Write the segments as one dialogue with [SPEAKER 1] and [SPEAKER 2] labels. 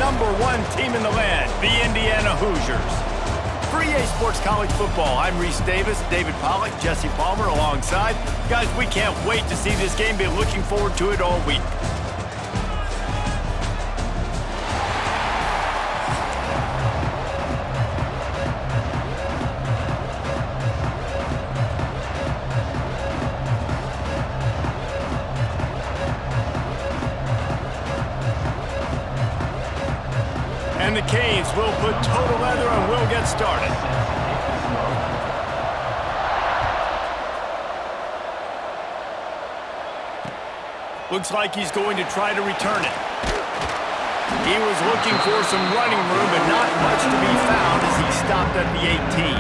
[SPEAKER 1] #1 team in the land, the Indiana Hoosiers. For EA Sports College Football, I'm Reese Davis, David Pollack, Jesse Palmer alongside. Guys, we can't wait to see this game. Been looking forward to it all week. And the Canes will put total leather and we'll get started. Looks like he's going to try to return it. He was looking for some running room, but not much to be found as he stopped at the 18.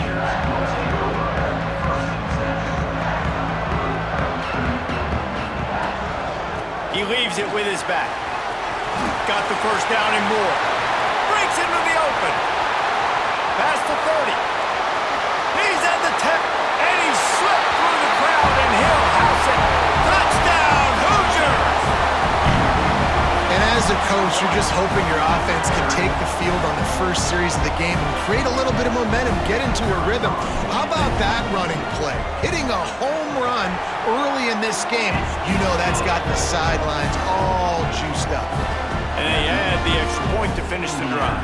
[SPEAKER 1] He leaves it with his back. Got the first down and more. Breaks into the open. Past the 30. He's at the 10. And he slipped through the crowd and he'll house it. Touchdown, Hoosiers!
[SPEAKER 2] And as a coach, you're just hoping your offense can take the field on the first series of the game and create a little bit of momentum, get into a rhythm. How about that running play? Hitting a home run early in this game. You know that's got the sidelines all juiced up.
[SPEAKER 1] And they add the extra point to finish the drive.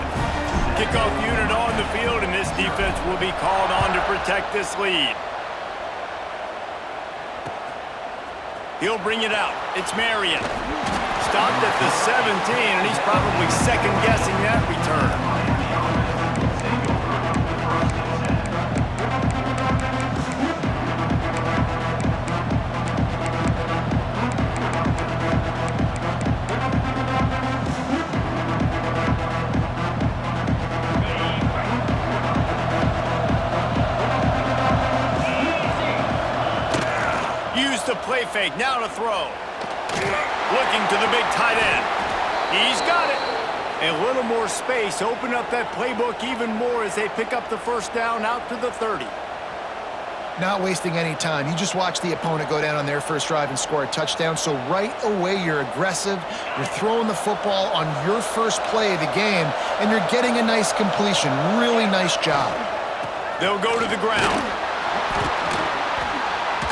[SPEAKER 1] Kickoff unit on the field, and this defense will be called on to protect this lead. He'll bring it out. It's Marion. Stopped at the 17, and he's probably second-guessing that return. The play fake, now to throw. Looking to the big tight end. He's got it. A little more space, open up that playbook even more as they pick up the first down out to the 30.
[SPEAKER 2] Not wasting any time. You just watch the opponent go down on their first drive and score a touchdown, so right away you're aggressive, you're throwing the football on your first play of the game, and you're getting a nice completion. Really nice job.
[SPEAKER 1] They'll go to the ground.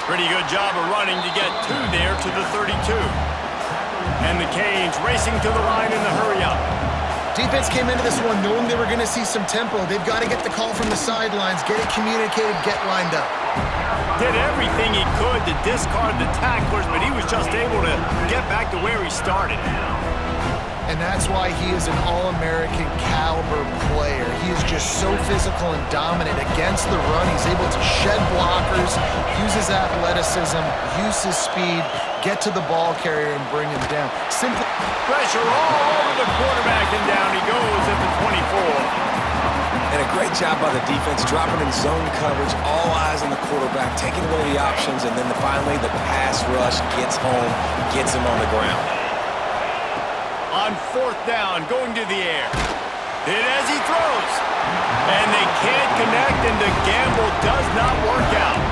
[SPEAKER 1] Pretty good job of running to get two there to the 32. And the Canes racing to the line in the hurry-up.
[SPEAKER 2] Defense came into this one knowing they were going to see some tempo. They've got to get the call from the sidelines, get it communicated, get lined up.
[SPEAKER 1] Did everything he could to discard the tacklers, but he was just able to get back to where he started.
[SPEAKER 2] And that's why he is an All-American caliber player. He is just so physical and dominant against the run. He's able to shed blockers, use his athleticism, use his speed, get to the ball carrier and bring him down. Simply
[SPEAKER 1] pressure all over the quarterback, and down he goes at the 24.
[SPEAKER 3] And a great job by the defense, dropping in zone coverage, all eyes on the quarterback, taking away the options, and then finally the pass rush gets home, gets him on the ground.
[SPEAKER 1] On fourth down, going to the air. Hit as he throws. And they can't connect, and the gamble does not work out.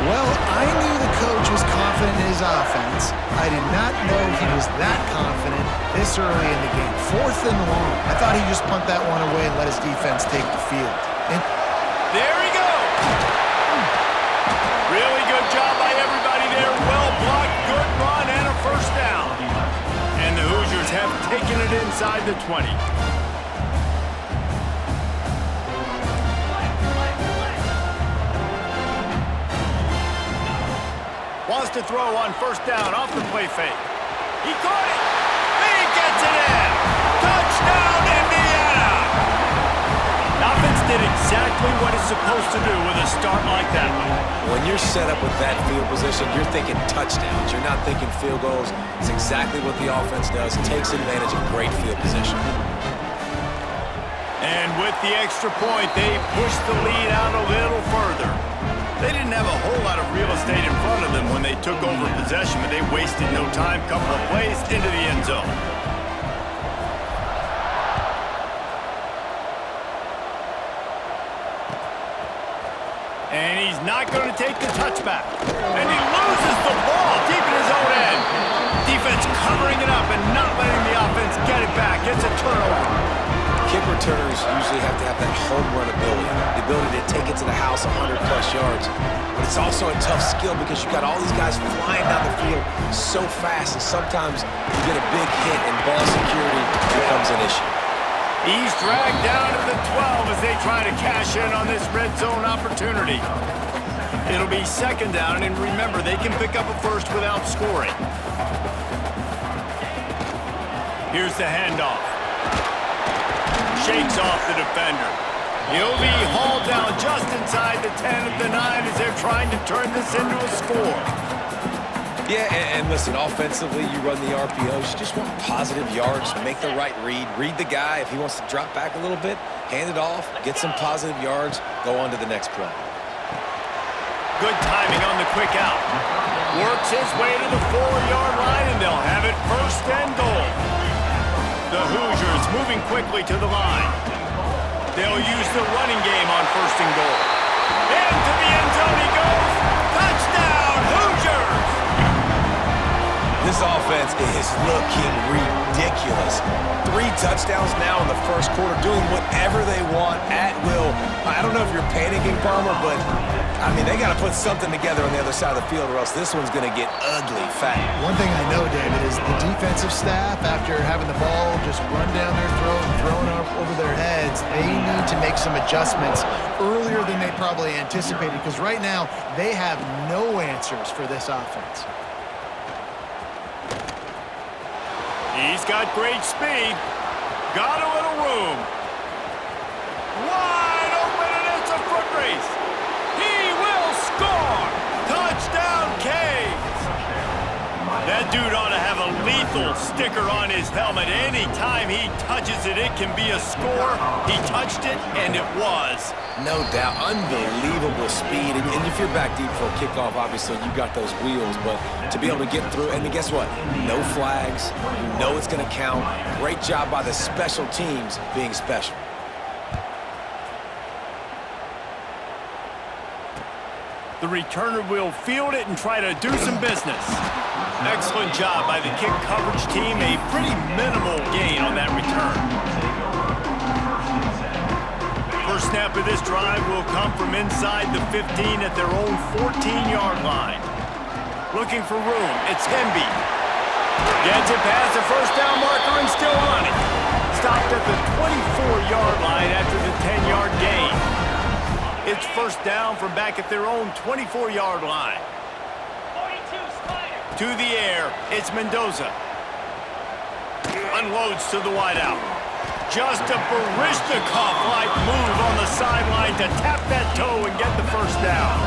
[SPEAKER 2] Well, I knew the coach was confident in his offense. I did not know he was that confident this early in the game. Fourth and long. I thought he'd just punt that one away and let his defense take the field. And
[SPEAKER 1] there he goes. Really good job by everybody there. Well blocked, good run, and a first down. And the Hoosiers have taken it inside the 20. Wants to throw on first down off the play fake. He caught it. He gets it in. Touchdown, Indiana. Offense did exactly what it's supposed to do with a start like that.
[SPEAKER 3] When you're set up with that field position, you're thinking touchdowns. You're not thinking field goals. It's exactly what the offense does. Takes advantage of great field position.
[SPEAKER 1] And with the extra point, they push the lead out a little further. They didn't have a whole lot of real estate in front of them when they took over possession, but they wasted no time. Couple of plays into the end zone. And he's not going to take the touchback. And he loses the ball deep in his own end. Defense covering it up and not letting the offense get it back. It's a turnover.
[SPEAKER 3] returners usually have to have that home run ability, the ability to take it to the house 100-plus yards. But it's also a tough skill because you've got all these guys flying down the field so fast, and sometimes you get a big hit and ball security becomes an issue.
[SPEAKER 1] He's dragged down to the 12 as they try to cash in on this red zone opportunity. It'll be second down, and remember, they can pick up a first without scoring. Here's the handoff. Shakes off the defender. He'll be hauled down just inside the 10 of the 9 as they're trying to turn this into a score.
[SPEAKER 3] Yeah, and listen, offensively, you run the RPOs. You just want positive yards, make the right read the guy. If he wants to drop back a little bit, hand it off, get some positive yards, go on to the next play.
[SPEAKER 1] Good timing on the quick out. Works his way to the 4-yard line, and they'll have it first and goal. The Hoosiers moving quickly to the line. They'll use the running game on first and goal. Into the end zone he goes. Touchdown, Hoosiers!
[SPEAKER 3] This offense is looking ridiculous. 3 touchdowns now in the first quarter, doing whatever they want at will. I don't know if you're panicking, Palmer, but, I mean, they got to put something together on the other side of the field or else this one's going to get ugly fast.
[SPEAKER 2] One thing I know, David, is the defensive staff, after having the ball just run down their throat and thrown over their heads, they need to make some adjustments earlier than they probably anticipated, because right now they have no answers for this offense.
[SPEAKER 1] He's got great speed. Got a little room. Wide open, and it's a foot race. He will score. Touchdown, Canes. That dude ought to have a lethal sticker on his helmet. Anytime he touches it, it can be a score. He touched it, and it was.
[SPEAKER 3] No doubt. Unbelievable speed. And if you're back deep for a kickoff, obviously you got those wheels. But to be able to get through, and guess what? No flags. You know it's going to count. Great job by the special teams being special.
[SPEAKER 1] The returner will field it and try to do some business. Excellent job by the kick coverage team. A pretty minimal gain on that return. First snap of this drive will come from inside the 15 at their own 14-yard line. Looking for room. It's Hemby. Gets it past the first down marker and still on it. Stopped at the 24-yard line after the 10-yard gain. It's first down from back at their own 24-yard line. To the air, it's Mendoza. Unloads to the wideout. Just a Baryshnikov-like move on the sideline to tap that toe and get the first down.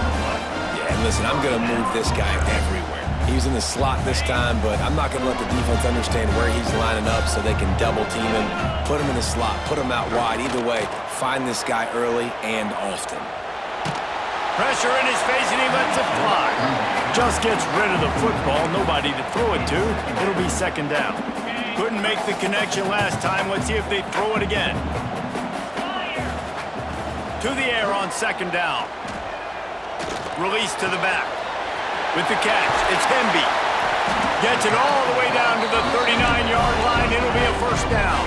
[SPEAKER 3] Yeah, and listen, I'm going to move this guy everywhere. He's in the slot this time, but I'm not going to let the defense understand where he's lining up so they can double team him, put him in the slot, put him out wide. Either way, find this guy early and often.
[SPEAKER 1] Pressure in his face, and he lets it fly. Just gets rid of the football. Nobody to throw it to. It'll be second down. Couldn't make the connection last time. Let's see if they throw it again. To the air on second down. Release to the back. With the catch, it's Hemby. Gets it all the way down to the 39-yard line. It'll be a first down.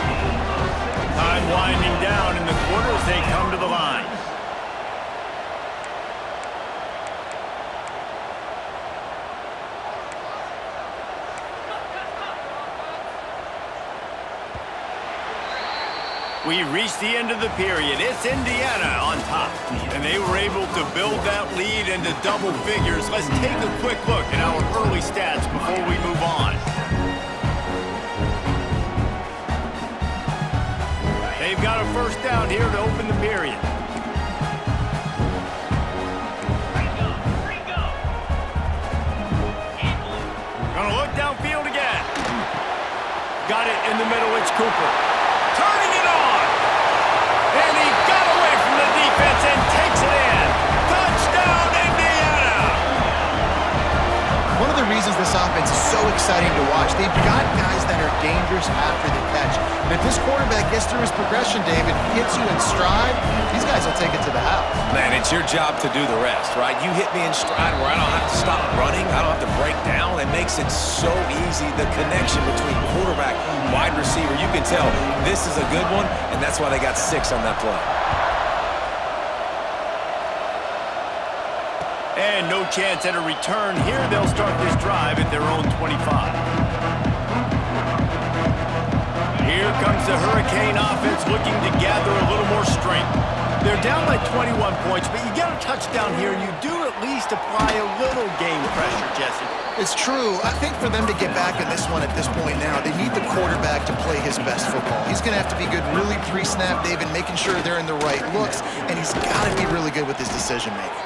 [SPEAKER 1] Time winding down in the quarter as they come to the line. We reached the end of the period. It's Indiana on top. And they were able to build that lead into double figures. Let's take a quick look at our early stats before we move on. They've got a first down here to open the period. Gonna look downfield again. Got it in the middle. It's Cooper. Turning it on. And he got away from the defense and takes it in. Touchdown, Indiana!
[SPEAKER 2] One of the reasons this offense is so exciting to watch, they've got guys that are dangerous after the catch. And if this quarterback gets through his progression, David, hits you in stride, these guys will take it to the house.
[SPEAKER 3] Man, it's your job to do the rest, right? You hit me in stride where I don't have to stop running. I don't have to break down. It makes it so easy, the connection between quarterback, wide receiver. You can tell this is a good one, and that's why they got 6 on that play.
[SPEAKER 1] And no chance at a return here. They'll start this drive at their own 25. Here comes the Hurricane offense looking to gather a little more strength. They're down by 21 points, but you get a touchdown here, and you do at least apply a little game pressure, Jesse.
[SPEAKER 2] It's true. I think for them to get back in this one at this point now, they need the quarterback to play his best football. He's going to have to be good really pre-snap, David, making sure they're in the right looks, and he's got to be really good with his decision-making.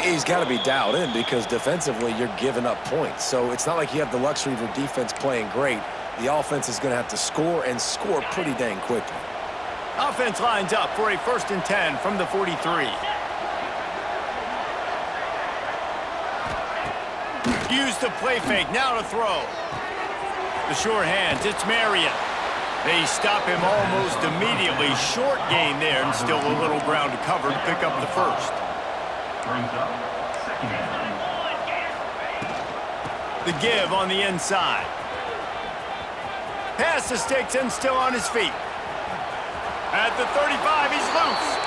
[SPEAKER 3] He's got to be dialed in because defensively you're giving up points. So it's not like you have the luxury of your defense playing great. The offense is going to have to score and score pretty dang quickly.
[SPEAKER 1] Offense lines up for a 1st and 10 from the 43. Use the play fake, now to throw. The sure hands, it's Marion. They stop him almost immediately. Short gain there, and still a little ground to cover to pick up the first. The give on the inside. Pass to Sticks still on his feet. At the 35, he's loose.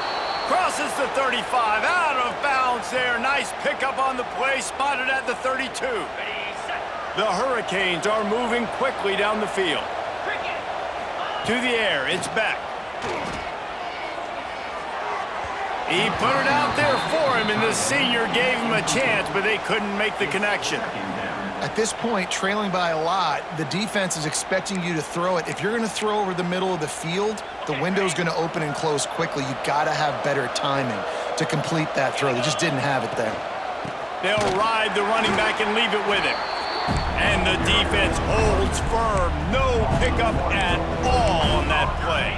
[SPEAKER 1] Crosses the 35, out of bounds there. Nice pickup on the play, spotted at the 32. The Hurricanes are moving quickly down the field. To the air, it's Beck. He put it out there for him, and the senior gave him a chance, but they couldn't make the connection.
[SPEAKER 2] At this point, trailing by a lot, the defense is expecting you to throw it. If you're going to throw over the middle of the field, the window's going to open and close quickly. You've got to have better timing to complete that throw. They just didn't have it there.
[SPEAKER 1] They'll ride the running back and leave it with him. And the defense holds firm. No pickup at all on that play.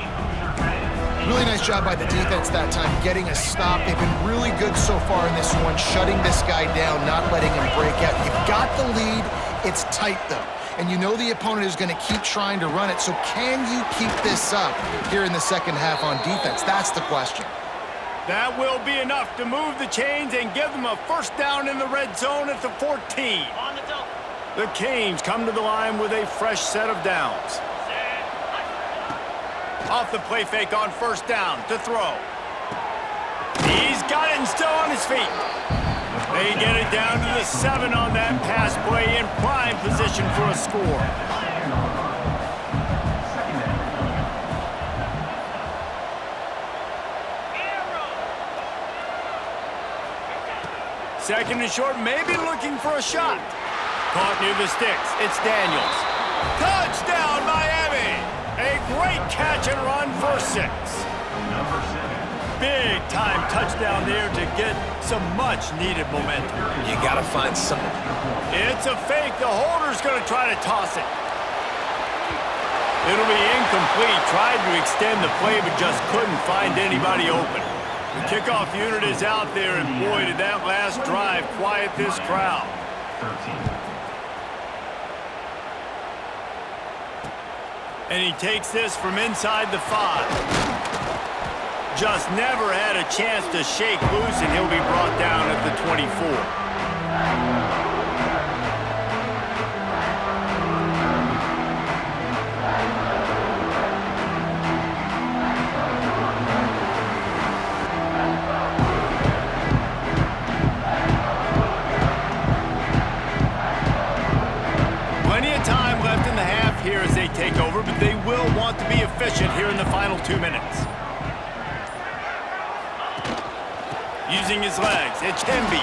[SPEAKER 2] Really nice job by the defense that time, getting a stop. They've been really good so far in this one, shutting this guy down, not letting him break out. You've got the lead. It's tight, though. And you know the opponent is going to keep trying to run it. So can you keep this up here in the second half on defense? That's the question.
[SPEAKER 1] That will be enough to move the chains and give them a 1st down in the red zone at the 14. The Canes come to the line with a fresh set of downs. Off the play fake on 1st down to throw. He's got it and still on his feet. They get it down to the 7 on that pass play in prime position for a score. Second and short, maybe looking for a shot. Caught near the sticks. It's Daniels. Touchdown, Miami! A great catch and run for 6. Big time touchdown there to get some much needed momentum.
[SPEAKER 3] You got to find something.
[SPEAKER 1] It's a fake. The holder's going to try to toss it. It'll be incomplete. Tried to extend the play, but just couldn't find anybody open. The kickoff unit is out there, and boy, did that last drive quiet this crowd. 13. And he takes this from inside the 5. Just never had a chance to shake loose, and he'll be brought down at the 24. Here as they take over, but they will want to be efficient here in the final 2 minutes. Using his legs, it's Hemby.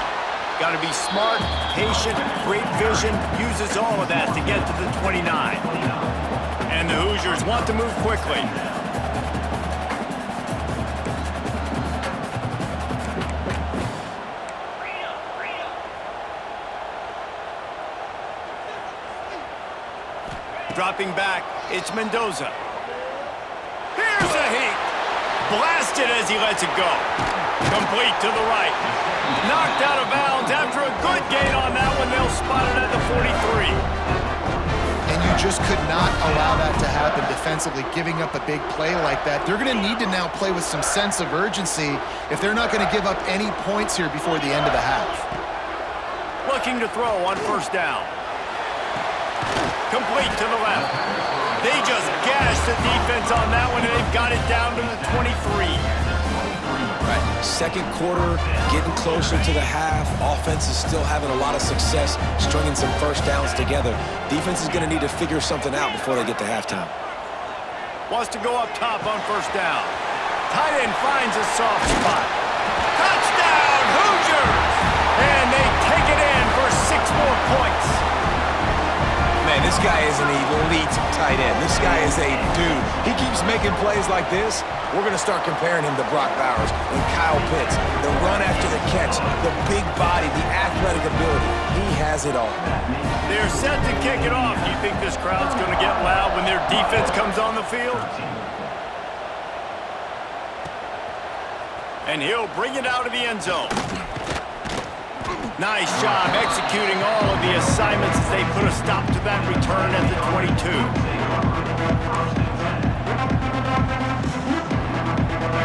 [SPEAKER 1] Got to be smart, patient, great vision, uses all of that to get to the 29. And the Hoosiers want to move quickly. Dropping back, it's Mendoza. Here's a heat. Blasted as he lets it go. Complete to the right. Knocked out of bounds after a good gain on that one. They'll spot it at the 43.
[SPEAKER 2] And you just could not allow that to happen defensively, giving up a big play like that. They're going to need to now play with some sense of urgency if they're not going to give up any points here before the end of the half.
[SPEAKER 1] Looking to throw on first down. Complete to the left. They just gashed the defense on that one, and they've got it down to the 23.
[SPEAKER 3] Right, second quarter, getting closer to the half. Offense is still having a lot of success stringing some first downs together. Defense is going to need to figure something out before they get to halftime.
[SPEAKER 1] Wants to go up top on first down. Tight end finds a soft spot. Touchdown, Hoosiers! And they take it in for 6 more points.
[SPEAKER 3] Man, this guy is an elite tight end. This guy is a dude. He keeps making plays like this. We're going to start comparing him to Brock Bowers and Kyle Pitts. The run after the catch, the big body, the athletic ability. He has it all.
[SPEAKER 1] They're set to kick it off. Do you think this crowd's going to get loud when their defense comes on the field? And he'll bring it out of the end zone. Nice job executing all of the assignments as they put a stop to that return at the 22.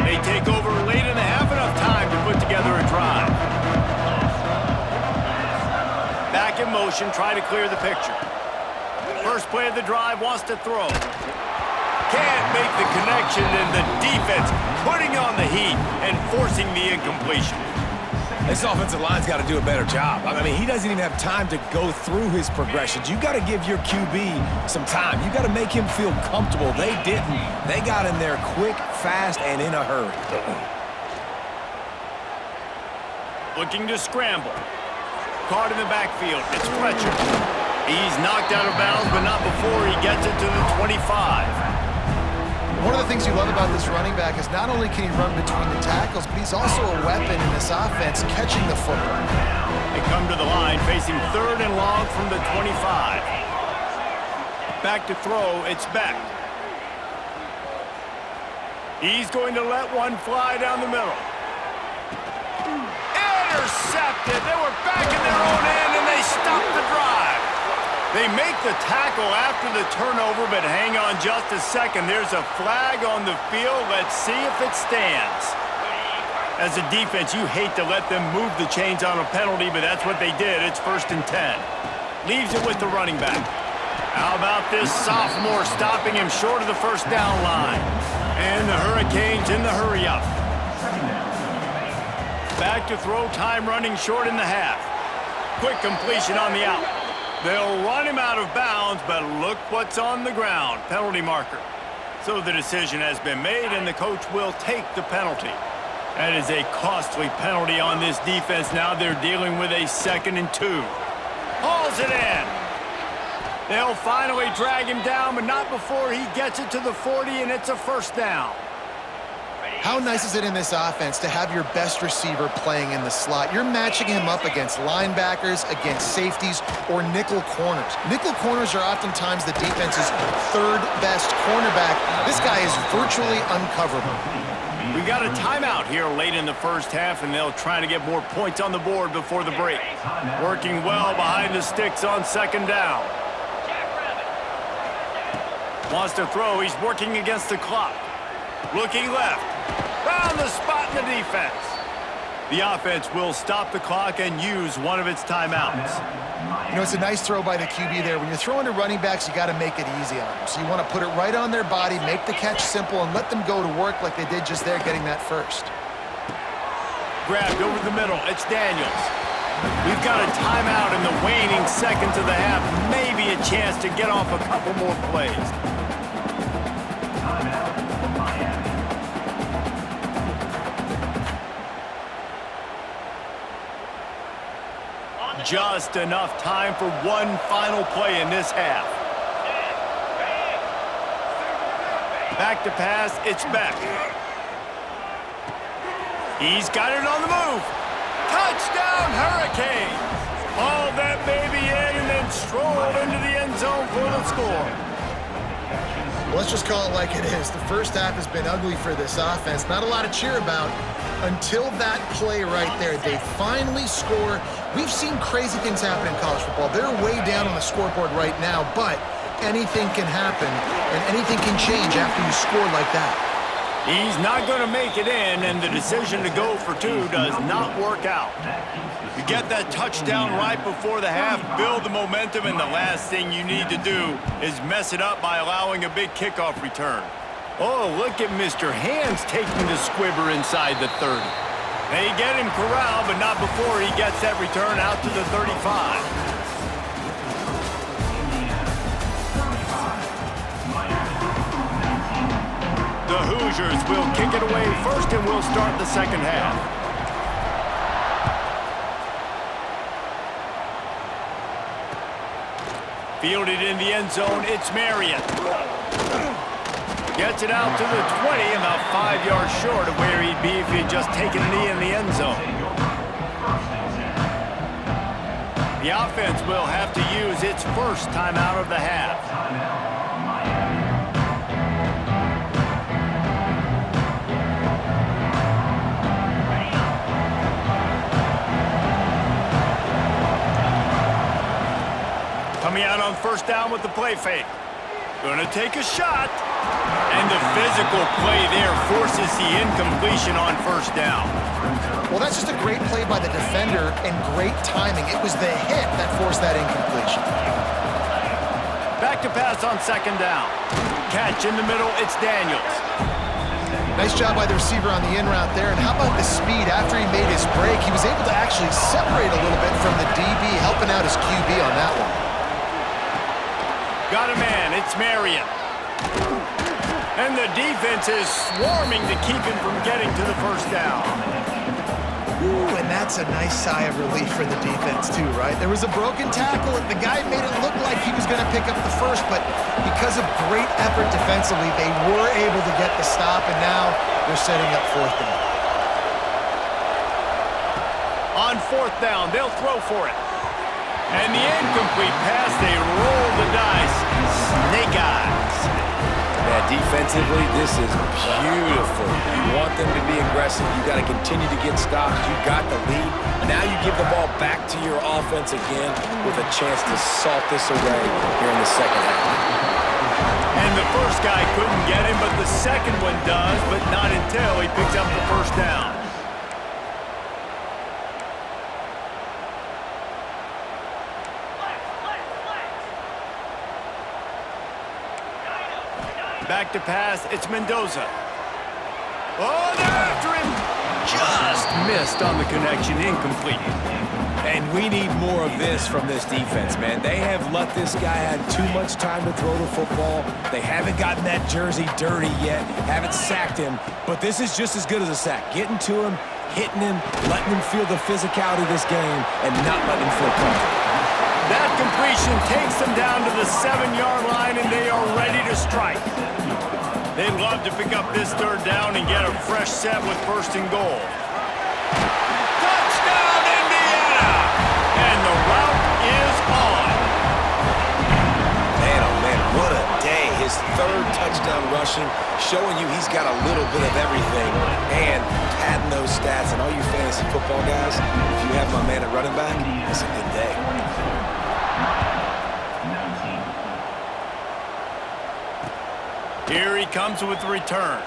[SPEAKER 1] They take over late in the half, enough time to put together a drive. Back in motion, try to clear the picture. First play of the drive, wants to throw. Can't make the connection, and the defense putting on the heat and forcing the incompletion.
[SPEAKER 3] This offensive line's got to do a better job. I mean, he doesn't even have time to go through his progressions. You got to give your QB some time. You got to make him feel comfortable. They didn't. They got in there quick, fast, and in a hurry.
[SPEAKER 1] Looking to scramble. Caught in the backfield. It's Fletcher. He's knocked out of bounds, but not before he gets it to the 25.
[SPEAKER 2] One of the things you love about this running back is not only can he run between the tackles, but he's also a weapon in this offense catching the football.
[SPEAKER 1] They come to the line facing 3rd and long from the 25. Back to throw, it's Beck. He's going to let one fly down the middle. Intercepted. They were back in their own end, and they stopped the drive. They make the tackle after the turnover, but hang on just a second. There's a flag on the field. Let's see if it stands. As a defense, you hate to let them move the chains on a penalty, but that's what they did. It's 1st and 10. Leaves it with the running back. How about this sophomore stopping him short of the first down line? And the Hurricanes in the hurry-up. Back to throw, time running short in the half. Quick completion on the out. They'll run him out of bounds, but look what's on the ground. Penalty marker. So the decision has been made, and the coach will take the penalty. That is a costly penalty on this defense. Now they're dealing with a 2nd and 2. Hauls it in. They'll finally drag him down, but not before he gets it to the 40, and it's a first down.
[SPEAKER 2] How nice is it in this offense to have your best receiver playing in the slot? You're matching him up against linebackers, against safeties, or nickel corners. Nickel corners are oftentimes the defense's 3rd best cornerback. This guy is virtually uncoverable.
[SPEAKER 1] We got a timeout here late in the first half, and they'll try to get more points on the board before the break. Working well behind the sticks on 2nd down. Wants to throw. He's working against the clock. Looking left. Found the spot in the defense. The offense will stop the clock and use one of its timeouts.
[SPEAKER 2] You know, it's a nice throw by the QB there. When you're throwing to running backs, you got to make it easy on them. So you want to put it right on their body, make the catch simple, and let them go to work like they did just there getting that first.
[SPEAKER 1] Grabbed over the middle. It's Daniels. We've got a timeout in the waning seconds of the half. Maybe a chance to get off a couple more plays. Just enough time for one final play in this half. Back to pass, it's Beck. He's got it on the move. Touchdown, Hurricanes! Haul that baby in and then stroll into the end zone for the score.
[SPEAKER 2] Let's just call it like it is. The first half has been ugly for this offense. Not a lot to cheer about until that play right there. They finally score. We've seen crazy things happen in college football. They're way down on the scoreboard right now, but anything can happen and anything can change after you score like that.
[SPEAKER 1] He's not going to make it in, and the decision to go for two does not work out. You get that touchdown right before the half, build the momentum, and the last thing you need to do is mess it up by allowing a big kickoff return. Oh, look at Mr. Hands taking the squibber inside the 30. They get him corralled, but not before he gets that return out to the 35. The Hoosiers will kick it away first, and we'll start the second half. Fielded in the end zone, it's Marion. Gets it out to the 20, about 5 yards short of where he'd be if he'd just taken a knee in the end zone. The offense will have to use its first timeout of the half. Coming out on first down with the play fake. Gonna take a shot. And the physical play there forces the incompletion on first down.
[SPEAKER 2] Well, that's just a great play by the defender and great timing. It was the hit that forced that incompletion.
[SPEAKER 1] Back to pass on second down. Catch in the middle, it's Daniels.
[SPEAKER 2] Nice job by the receiver on the in route there. And how about the speed? After he made his break, he was able to actually separate a little bit from the DB, helping out his QB on that one.
[SPEAKER 1] Got a man, it's Marion. And the defense is swarming to keep him from getting to the first down.
[SPEAKER 2] Ooh, and that's a nice sigh of relief for the defense too, right? There was a broken tackle, and the guy made it look like he was going to pick up the first, but because of great effort defensively, they were able to get the stop, and now they're setting up fourth down.
[SPEAKER 1] On fourth down, they'll throw for it. And the incomplete pass, they roll the dice. Snake eyes.
[SPEAKER 3] Yeah, defensively, this is beautiful. You want them to be aggressive. You got to continue to get stops. You got the lead. Now you give the ball back to your offense again with a chance to salt this away here in the second half.
[SPEAKER 1] And the first guy couldn't get him, but the second one does, but not until he picks up the first down. Back to pass, it's Mendoza. Oh, they're after him! Just missed on the connection, incomplete.
[SPEAKER 3] And we need more of this from this defense, man. They have let this guy have too much time to throw the football. They haven't gotten that jersey dirty yet, haven't sacked him, but this is just as good as a sack. Getting to him, hitting him, letting him feel the physicality of this game, and not letting him feel comfortable.
[SPEAKER 1] That completion takes them down to the 7-yard line, and they are ready to strike. They'd love to pick up this third down and get a fresh set with first and goal. Touchdown, Indiana! And the route is on.
[SPEAKER 3] Man, oh man, what a day. His third touchdown rushing, showing you he's got a little bit of everything. And padding those stats, and all you fantasy football guys, if you have my man at running back, it's a good day.
[SPEAKER 1] Here he comes with the return.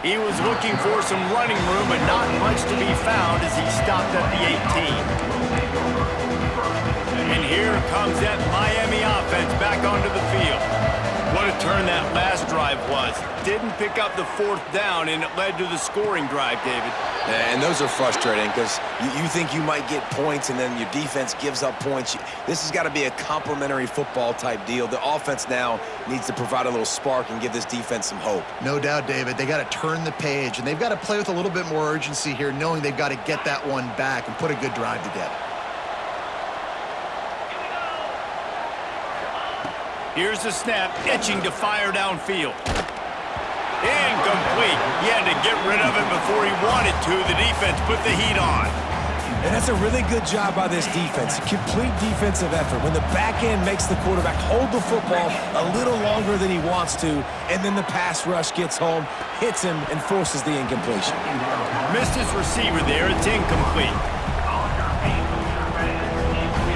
[SPEAKER 1] He was looking for some running room, but not much to be found as he stopped at the 18. And here comes that Miami offense back onto the field. What a turn that last drive was. Didn't pick up the fourth down, and it led to the scoring drive, David.
[SPEAKER 3] And those are frustrating because you think you might get points and then your defense gives up points. This has got to be a complementary football type deal. The offense now needs to provide a little spark and give this defense some hope.
[SPEAKER 2] No doubt, David. They got to turn the page, and they've got to play with a little bit more urgency here, knowing they've got to get that one back and put a good drive together.
[SPEAKER 1] Here's the snap, itching to fire downfield. Incomplete. He had to get rid of it before he wanted to. The defense put the heat on.
[SPEAKER 3] And that's a really good job by this defense. A complete defensive effort. When the back end makes the quarterback hold the football a little longer than he wants to, and then the pass rush gets home, hits him, and forces the incompletion.
[SPEAKER 1] Missed his receiver there. It's incomplete.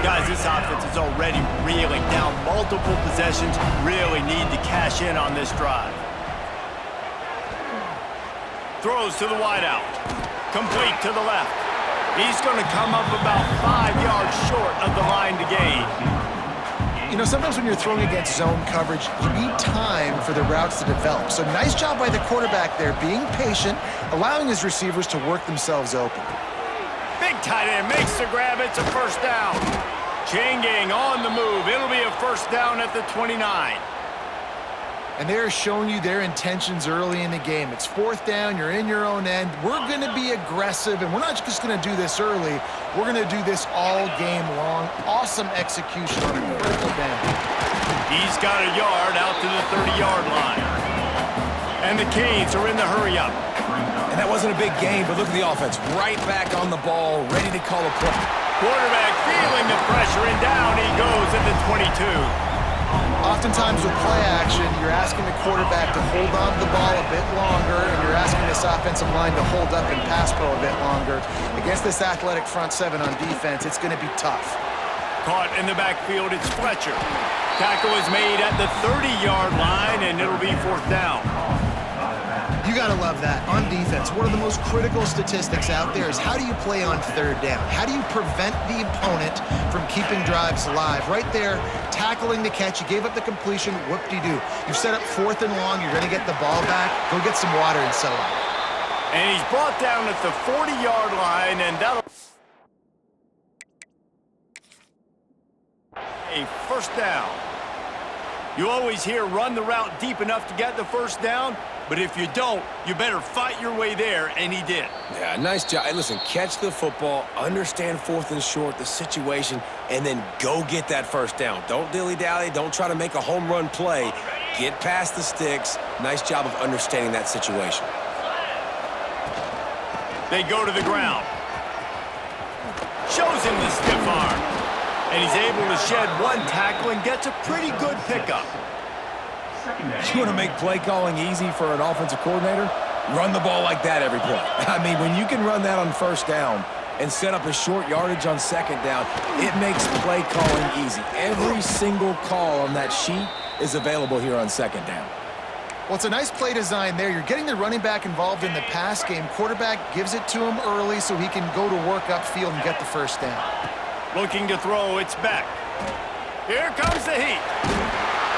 [SPEAKER 1] Guys, this offense is already reeling down multiple possessions. Really need to cash in on this drive. Throws to the wideout. Complete to the left. He's going to come up about 5 yards short of the line to gain.
[SPEAKER 2] You know, sometimes when you're throwing against zone coverage, you need time for the routes to develop. So nice job by the quarterback there, being patient, allowing his receivers to work themselves open.
[SPEAKER 1] Big tight end makes the grab. It's a first down. Chain gang on the move. It'll be a first down at the 29.
[SPEAKER 2] And they're showing you their intentions early in the game. It's fourth down, you're in your own end. We're going to be aggressive, and we're not just going to do this early. We're going to do this all game long. Awesome execution on a critical down.
[SPEAKER 1] He's got a yard out to the 30-yard line. And the Canes are in the hurry-up.
[SPEAKER 3] And that wasn't a big game, but look at the offense. Right back on the ball, ready to call a play.
[SPEAKER 1] Quarterback feeling the pressure, and down he goes at the 22.
[SPEAKER 2] Oftentimes with play action, you're asking the quarterback to hold on to the ball a bit longer, and you're asking this offensive line to hold up in pass pro a bit longer. Against this athletic front seven on defense, it's going to be tough.
[SPEAKER 1] Caught in the backfield, it's Fletcher. Tackle is made at the 30-yard line, and it'll be fourth down.
[SPEAKER 2] You got to love that. On defense, one of the most critical statistics out there is how do you play on third down? How do you prevent the opponent from keeping drives alive? Right there, tackling the catch. You gave up the completion. Whoop-de-doo. You've set up fourth and long. You're going to get the ball back. Go get some water and settle up.
[SPEAKER 1] And he's brought down at the 40-yard line, and that'll a first down. You always hear run the route deep enough to get the first down, but if you don't, you better fight your way there, and he did.
[SPEAKER 3] Yeah, nice job. Hey, listen, catch the football, understand fourth and short, the situation, and then go get that first down. Don't dilly-dally. Don't try to make a home run play. Get past the sticks. Nice job of understanding that situation.
[SPEAKER 1] They go to the ground. Shows him the stiff arm. And he's able to shed one tackle and gets a pretty good pickup.
[SPEAKER 3] You want to make play calling easy for an offensive coordinator? Run the ball like that every play. I mean, when you can run that on first down and set up a short yardage on second down, it makes play calling easy. Every single call on that sheet is available here on second down.
[SPEAKER 2] Well, it's a nice play design there. You're getting the running back involved in the pass game. Quarterback gives it to him early so he can go to work upfield and get the first down.
[SPEAKER 1] Looking to throw, it's back. Here comes the heat.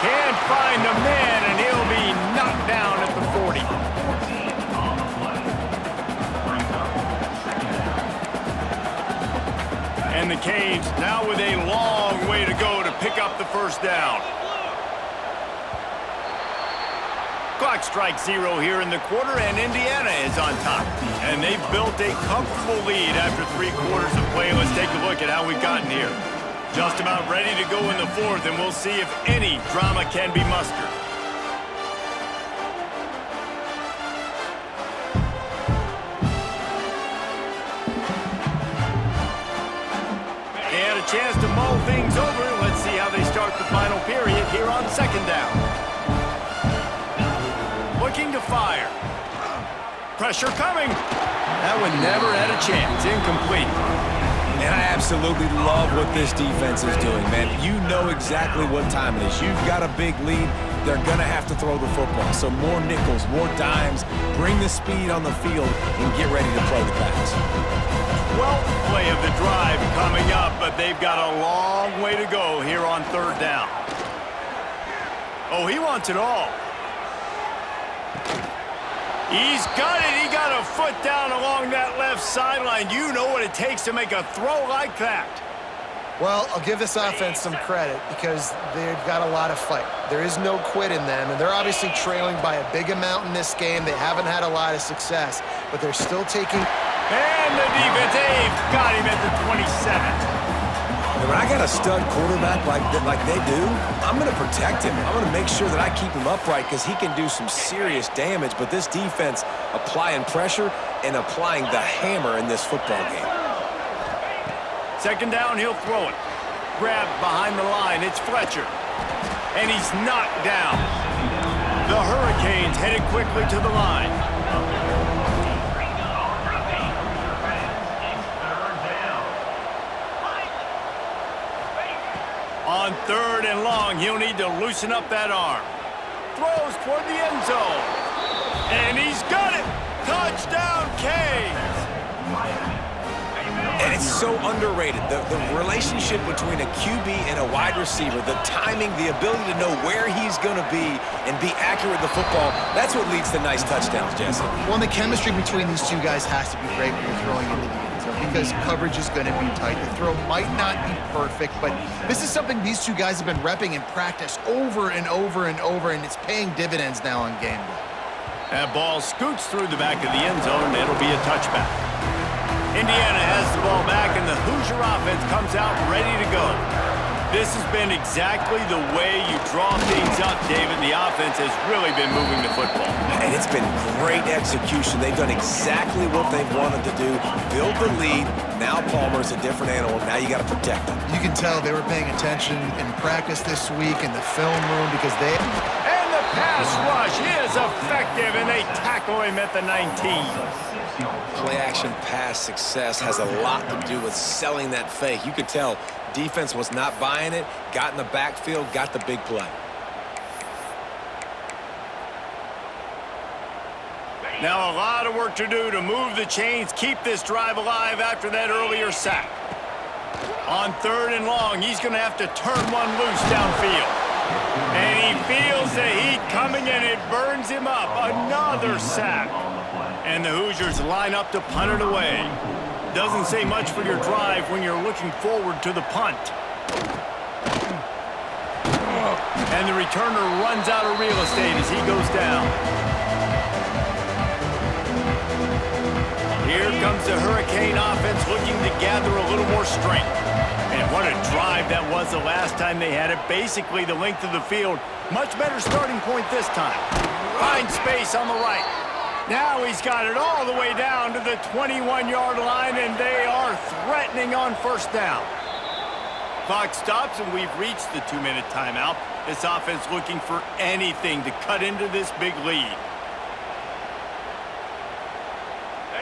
[SPEAKER 1] Can't find a man, and he'll be knocked down at the 40. And the Canes now with a long way to go to pick up the first down. Clock strikes 0 here in the quarter, and Indiana is on top. And they've built a comfortable lead after 3 quarters of play. Let's take a look at how we've gotten here. Just about ready to go in the fourth, and we'll see if any drama can be mustered. They had a chance to mull things over. Let's see how they start the final period here on second down. Looking to fire. Pressure coming. That one never had a chance. Incomplete.
[SPEAKER 3] And I absolutely love what this defense is doing, man. You know exactly what time it is. You've got a big lead. They're going to have to throw the football. So more nickels, more dimes. Bring the speed on the field and get ready to play the pass.
[SPEAKER 1] 12th play of the drive coming up, but they've got a long way to go here on third down. Oh, he wants it all. He's got it. He got a foot down along that left sideline. You know what it takes to make a throw like that.
[SPEAKER 2] Well, I'll give this offense some credit because they've got a lot of fight. There is no quit in them, and they're obviously trailing by a big amount in this game. They haven't had a lot of success, but they're still taking...
[SPEAKER 1] And the defense, they've got him at the 27.
[SPEAKER 3] When I got a stud quarterback like they do, I'm going to protect him. I'm going to make sure that I keep him upright because he can do some serious damage. But this defense applying pressure and applying the hammer in this football game.
[SPEAKER 1] Second down, he'll throw it. Grabbed behind the line, it's Fletcher. And he's knocked down. The Hurricanes headed quickly to the line. and long, he'll need to loosen up that arm. Throws toward the end zone. And he's got it! Touchdown, Canes!
[SPEAKER 3] And it's so underrated. The relationship between a QB and a wide receiver, the timing, the ability to know where he's going to be and be accurate with the football, that's what leads to nice touchdowns, Jesse.
[SPEAKER 2] Well, and the chemistry between these two guys has to be great when you're throwing into the end zone because coverage is going to be tight. The throw might not be perfect, but this is something these two guys have been repping in practice over and over and over, and it's paying dividends now on game day.
[SPEAKER 1] That ball scoots through the back of the end zone, and it'll be a touchback. Indiana has the ball back, and the Hoosier offense comes out ready to go. This has been exactly the way you draw things up, David. The offense has really been moving the football.
[SPEAKER 3] And it's been great execution. They've done exactly what they've wanted to do. Build the lead. Now Palmer's a different animal. Now you got to protect him.
[SPEAKER 2] You can tell they were paying attention in practice this week in the film room because they...
[SPEAKER 1] And the pass rush is effective, and they tackle him at the 19.
[SPEAKER 3] Play-action pass success has a lot to do with selling that fake. You could tell defense was not buying it, got in the backfield, got the big play.
[SPEAKER 1] Now a lot of work to do to move the chains, keep this drive alive after that earlier sack. On 3rd and long, he's going to have to turn one loose downfield. And he feels the heat coming, and it burns him up. Another sack. And the Hoosiers line up to punt it away. Doesn't say much for your drive when you're looking forward to the punt. And the returner runs out of real estate as he goes down. Here comes the Hurricane offense looking to gather a little more strength. And what a drive that was the last time they had it. Basically the length of the field. Much better starting point this time. Finds space on the right. Now he's got it all the way down to the 21-yard line, and they are threatening on 1st down. Clock stops, and we've reached the 2-minute timeout. This offense looking for anything to cut into this big lead.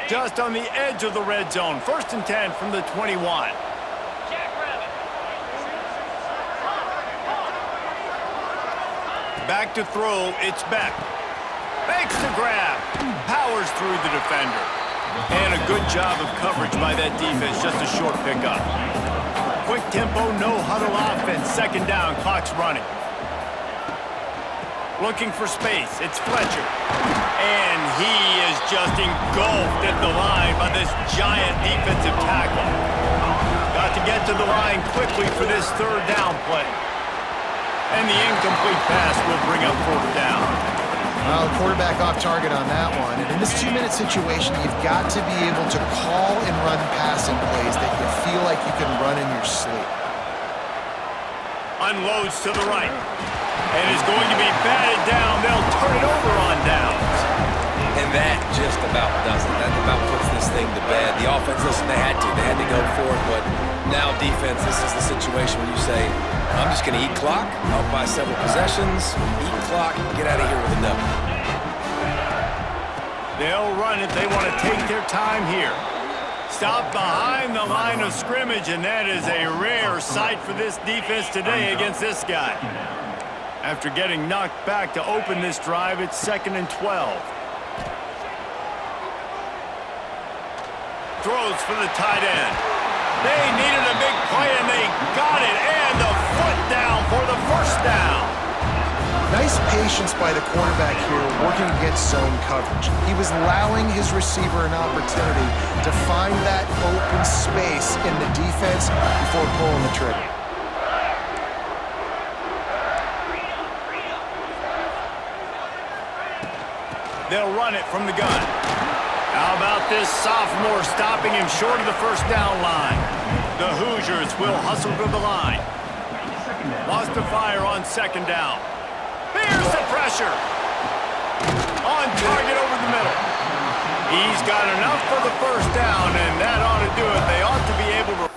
[SPEAKER 1] Just on the edge of the red zone. 1st and 10 from the 21. Back to throw, it's Beck. Makes the grab. Powers through the defender. And a good job of coverage by that defense, just a short pickup. Quick tempo, no huddle offense. 2nd down, clock's running. Looking for space, it's Fletcher. And he is just engulfed at the line by this giant defensive tackle. Got to get to the line quickly for this 3rd down play. And the incomplete pass will bring up 4th down.
[SPEAKER 2] Well, the quarterback off target on that one. And in this 2-minute situation, you've got to be able to call and run passing plays that you feel like you can run in your sleep.
[SPEAKER 1] Unloads to the right. And is going to be batted down. They'll turn it over on downs.
[SPEAKER 3] And that just about does it. That about puts this thing to bed. The offense, listen, they had to go for it, but now defense, this is the situation where you say, I'm just going to eat clock, up by several possessions, eat clock, get out of here with a W.
[SPEAKER 1] They'll run it. They want to take their time here. Stop behind the line of scrimmage, and that is a rare sight for this defense today against this guy. After getting knocked back to open this drive, it's 2nd and 12. Throws for the tight end. They needed a big play, and they got it. And the foot down for the 1st down.
[SPEAKER 2] Nice patience by the quarterback here working against zone coverage. He was allowing his receiver an opportunity to find that open space in the defense before pulling the trigger.
[SPEAKER 1] They'll run it from the gun. How about this sophomore stopping him short of the 1st down line? The Hoosiers will hustle to the line. Lost to fire on 2nd down. Here's the pressure. On target over the middle. He's got enough for the 1st down, and that ought to do it. They ought to be able to...